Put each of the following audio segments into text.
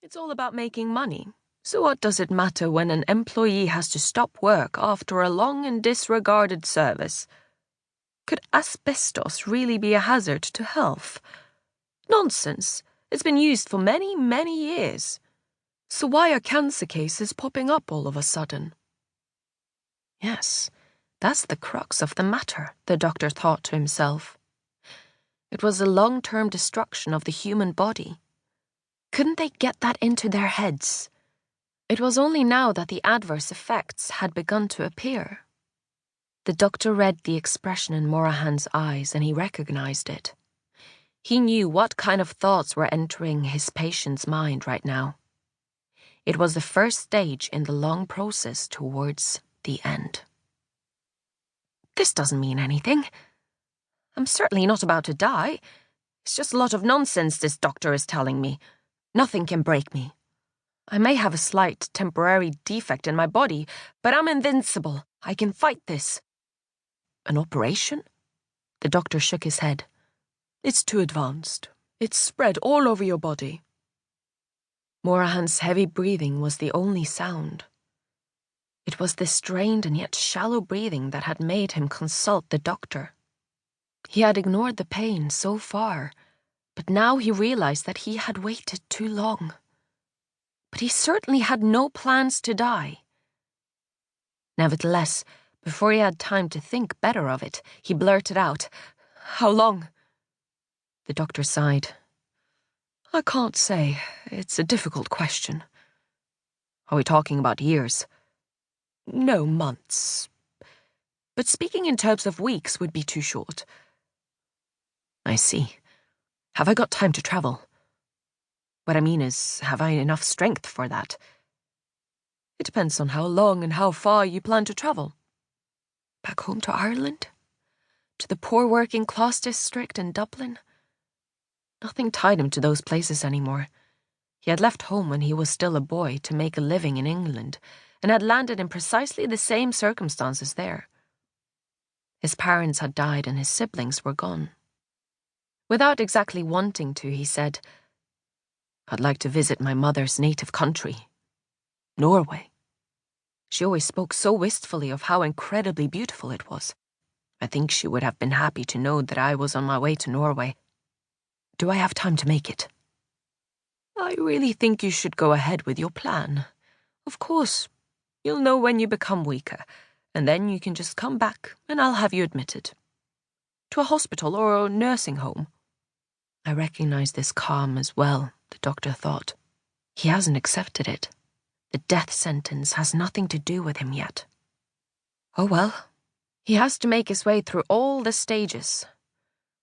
It's all about making money. So what does it matter when an employee has to stop work after a long and disregarded service? Could asbestos really be a hazard to health? Nonsense. It's been used for many, many years. So why are cancer cases popping up all of a sudden? Yes, that's the crux of the matter, the doctor thought to himself. It was the long-term destruction of the human body. Couldn't they get that into their heads? It was only now that the adverse effects had begun to appear. The doctor read the expression in Morahan's eyes and he recognized it. He knew what kind of thoughts were entering his patient's mind right now. It was the first stage in the long process towards the end. This doesn't mean anything. I'm certainly not about to die. It's just a lot of nonsense this doctor is telling me. Nothing can break me. I may have a slight temporary defect in my body, but I'm invincible. I can fight this. An operation? The doctor shook his head. It's too advanced. It's spread all over your body. Morahan's heavy breathing was the only sound. It was this strained and yet shallow breathing that had made him consult the doctor. He had ignored the pain so far, but now he realized that he had waited too long. But he certainly had no plans to die. Nevertheless, before he had time to think better of it, he blurted out, "How long?" The doctor sighed. "I can't say. It's a difficult question." "Are we talking about years?" "No, months. But speaking in terms of weeks would be too short." "I see. Have I got time to travel? What I mean is, have I enough strength for that?" "It depends on how long and how far you plan to travel. Back home to Ireland? To the poor working class district in Dublin?" Nothing tied him to those places anymore. He had left home when he was still a boy to make a living in England, and had landed in precisely the same circumstances there. His parents had died and his siblings were gone. Without exactly wanting to, he said, "I'd like to visit my mother's native country, Norway." She always spoke so wistfully of how incredibly beautiful it was. I think she would have been happy to know that I was on my way to Norway. Do I have time to make it? I really think you should go ahead with your plan. Of course, you'll know when you become weaker, and then you can just come back and I'll have you admitted. To a hospital or a nursing home. I recognize this calm as well, the doctor thought. He hasn't accepted it. The death sentence has nothing to do with him yet. Oh well, he has to make his way through all the stages.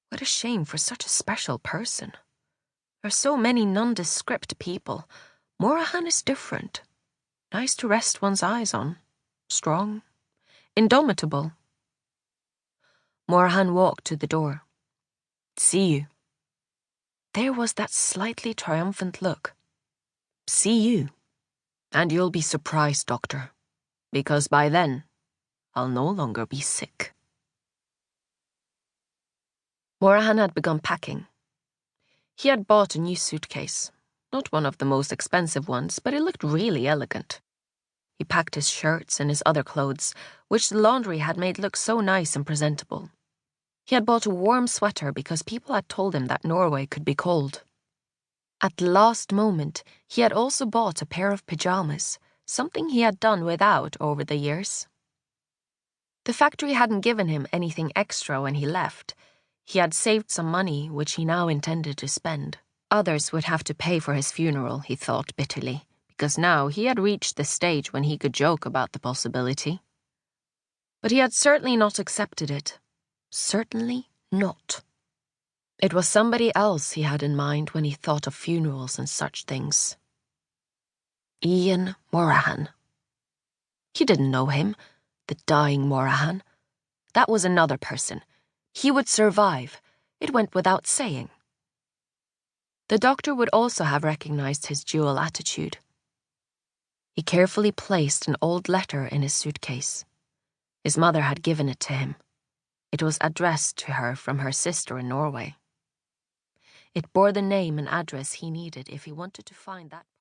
What a shame for such a special person. There are so many nondescript people. Morahan is different. Nice to rest one's eyes on. Strong. Indomitable. Morahan walked to the door. "See you." There was that slightly triumphant look. "See you. And you'll be surprised, Doctor, because by then, I'll no longer be sick." Morahan had begun packing. He had bought a new suitcase, not one of the most expensive ones, but it looked really elegant. He packed his shirts and his other clothes, which the laundry had made look so nice and presentable. He had bought a warm sweater because people had told him that Norway could be cold. At the last moment, he had also bought a pair of pajamas, something he had done without over the years. The factory hadn't given him anything extra when he left. He had saved some money, which he now intended to spend. Others would have to pay for his funeral, he thought bitterly, because now he had reached the stage when he could joke about the possibility. But he had certainly not accepted it. Certainly not. It was somebody else he had in mind when he thought of funerals and such things. Ian Morahan. He didn't know him, the dying Morahan. That was another person. He would survive. It went without saying. The doctor would also have recognized his dual attitude. He carefully placed an old letter in his suitcase. His mother had given it to him. It was addressed to her from her sister in Norway. It bore the name and address he needed if he wanted to find that